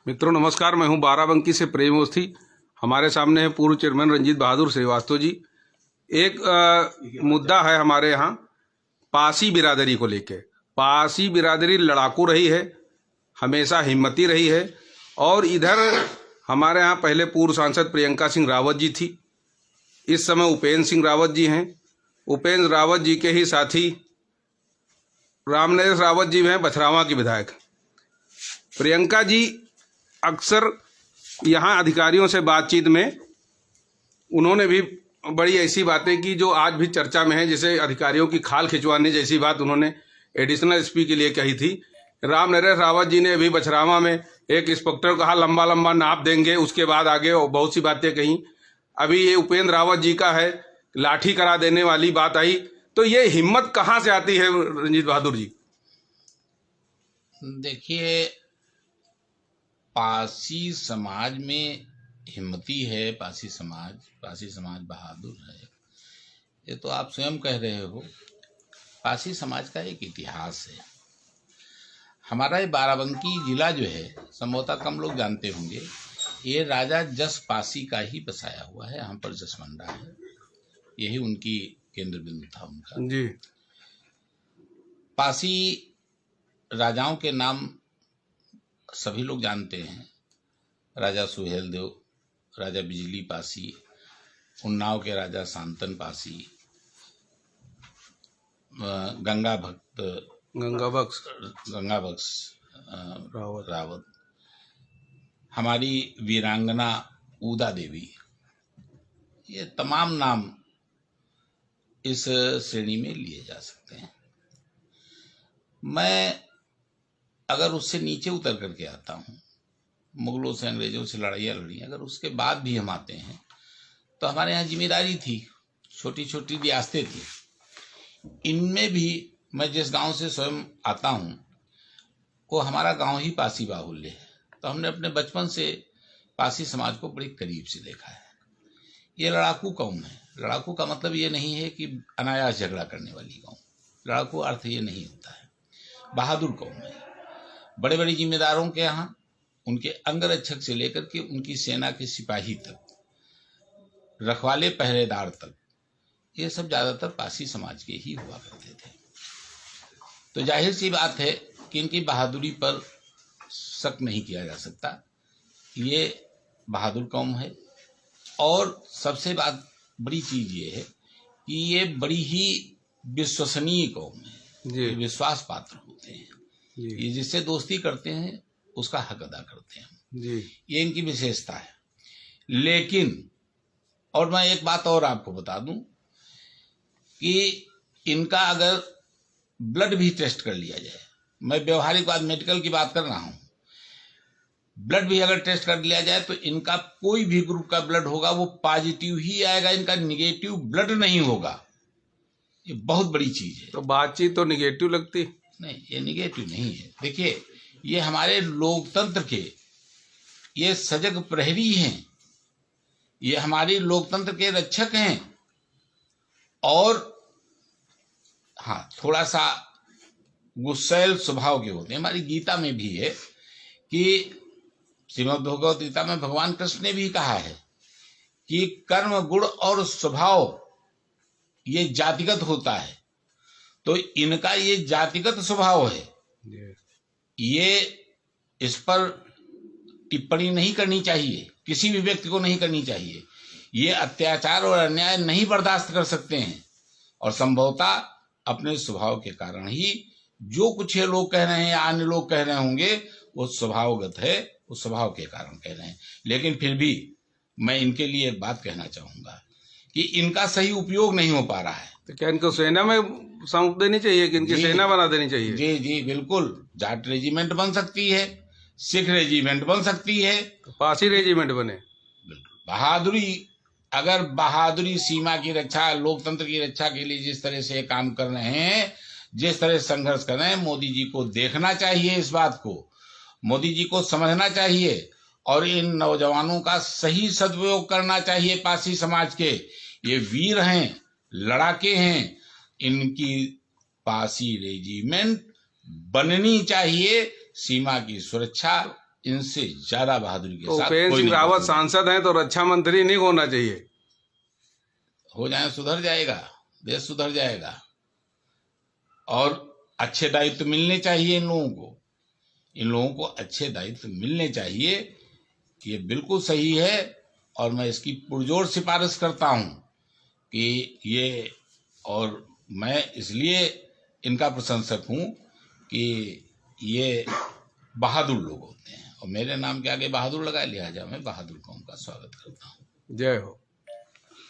मित्रों नमस्कार, मैं हूं बाराबंकी से प्रेम अवस्थी। हमारे सामने है पूर्व चेयरमैन रंजीत बहादुर श्रीवास्तव जी। एक मुद्दा है हमारे यहाँ पासी बिरादरी को लेके। पासी बिरादरी लड़ाकू रही है, हमेशा हिम्मती रही है। और इधर हमारे यहाँ पहले पूर्व सांसद प्रियंका सिंह रावत जी थी, इस समय उपेंद्र सिंह रावत जी हैं। उपेंद्र रावत जी के ही साथी रामनरेश रावत जी हैं, बछरावा की विधायक। प्रियंका जी अक्सर यहाँ अधिकारियों से बातचीत में उन्होंने भी बड़ी ऐसी बातें की जो आज भी चर्चा में है, जैसे अधिकारियों की खाल खिंचवाने जैसी बात उन्होंने एडिशनल एसपी के लिए कही थी। रामनरेश रावत जी ने अभी बछरावा में एक इंस्पेक्टर को कहा लंबा लंबा नाप देंगे, उसके बाद आगे बहुत सी बातें कही। अभी ये उपेंद्र रावत जी का है, लाठी करा देने वाली बात आई। तो ये हिम्मत कहाँ से आती है रंजीत बहादुर जी? देखिए, पासी समाज में हिम्मती है, पासी समाज बहादुर है, ये तो आप स्वयं कह रहे हो। पासी समाज का एक इतिहास है। हमारा ये बाराबंकी जिला जो है, संभवतः कम लोग जानते होंगे, ये राजा जस पासी का ही बसाया हुआ है। यहाँ पर जसमंडा है, यही उनकी केंद्र बिंदु था उनका जी। पासी राजाओं के नाम सभी लोग जानते हैं। राजा सुहेल देव, राजा बिजली पासी, उन्नाव के राजा शांतन पासी, गंगा बख्श रावत, हमारी वीरांगना उदा देवी, ये तमाम नाम इस श्रेणी में लिए जा सकते हैं। मैं अगर उससे नीचे उतर करके आता हूँ, मुगलों से अंग्रेजों से लड़ाइयाँ लड़ी, अगर उसके बाद भी हम आते हैं तो हमारे यहाँ जिम्मेदारी थी, छोटी छोटी रियासतें थी। इनमें भी मैं जिस गांव से स्वयं आता हूँ वो हमारा गांव ही पासी बाहुल्य है। तो हमने अपने बचपन से पासी समाज को बड़ी करीब से देखा है। ये लड़ाकू कौम है। लड़ाकू का मतलब ये नहीं है कि अनायास झगड़ा करने वाली कौम। लड़ाकू अर्थ ये नहीं होता है। बहादुर कौम है। बड़े बड़े जिम्मेदारों के यहाँ उनके अंगरक्षक से लेकर के उनकी सेना के सिपाही तक, रखवाले पहरेदार तक, ये सब ज्यादातर पासी समाज के ही हुआ करते थे। तो जाहिर सी बात है कि इनकी बहादुरी पर शक नहीं किया जा सकता। ये बहादुर कौम है। और सबसे बड़ी चीज ये है कि ये बड़ी ही विश्वसनीय कौम है। ये विश्वास पात्र होते हैं। ये जिससे दोस्ती करते हैं उसका हक अदा करते हैं जी। ये इनकी विशेषता है। लेकिन और मैं एक बात और आपको बता दूं कि इनका अगर ब्लड भी टेस्ट कर लिया जाए, मैं व्यवहारिक बात मेडिकल की बात कर रहा हूं, ब्लड भी अगर टेस्ट कर लिया जाए तो इनका कोई भी ग्रुप का ब्लड होगा वो पॉजिटिव ही आएगा, इनका निगेटिव ब्लड नहीं होगा। ये बहुत बड़ी चीज है। तो बातचीत तो निगेटिव लगती नहीं, ये निगेटिव नहीं है। देखिए, ये हमारे लोकतंत्र के ये सजग प्रहरी हैं, ये हमारी लोकतंत्र के रक्षक हैं। और हाँ, थोड़ा सा गुस्सैल स्वभाव के होते हैं। हमारी गीता में भी है कि श्रीमद् भगवत गीता में भगवान कृष्ण ने भी कहा है कि कर्म, गुण और स्वभाव ये जातिगत होता है। तो इनका ये जातिगत स्वभाव है। ये इस पर टिप्पणी नहीं करनी चाहिए, किसी भी व्यक्ति को नहीं करनी चाहिए। ये अत्याचार और अन्याय नहीं बर्दाश्त कर सकते हैं। और संभवतः अपने स्वभाव के कारण ही जो कुछ ये लोग कह रहे हैं या अन्य लोग कह रहे होंगे वो स्वभावगत है, उस स्वभाव के कारण कह रहे हैं। लेकिन फिर भी मैं इनके लिए एक बात कहना चाहूंगा कि इनका सही उपयोग नहीं हो पा रहा है। तो क्या इनको सेना में सौंप देनी चाहिए कि इनकी सेना बना देनी चाहिए? जी जी बिल्कुल। जाट रेजिमेंट बन सकती है, सिख रेजिमेंट बन सकती है, तो पासी रेजिमेंट बने। बिल्कुल। बहादुरी, अगर बहादुरी सीमा की रक्षा, लोकतंत्र की रक्षा के लिए जिस तरह से काम कर रहे हैं, जिस तरह से संघर्ष कर रहे हैं, मोदी जी को देखना चाहिए। इस बात को मोदी जी को समझना चाहिए और इन नौजवानों का सही सदुपयोग करना चाहिए। पासी समाज के ये वीर हैं, लड़ाके हैं, इनकी पासी रेजिमेंट बननी चाहिए। सीमा की सुरक्षा इनसे ज्यादा बहादुरी के तो साथ उपेंद्र कोई सिंह नहीं रावत कर सकता। सांसद हैं तो रक्षा मंत्री नहीं होना चाहिए। हो जाए सुधर जाएगा, देश सुधर जाएगा और अच्छे दायित्व मिलने चाहिए इन लोगों को। इन लोगों को अच्छे दायित्व मिलने चाहिए, ये बिल्कुल सही है। और मैं इसकी पुरजोर सिफारिश करता हूं कि ये, और मैं इसलिए इनका प्रशंसक हूं कि ये बहादुर लोग होते हैं और मेरे नाम के आगे बहादुर लगा, लिहाजा मैं बहादुर का उनका स्वागत करता हूं। जय हो।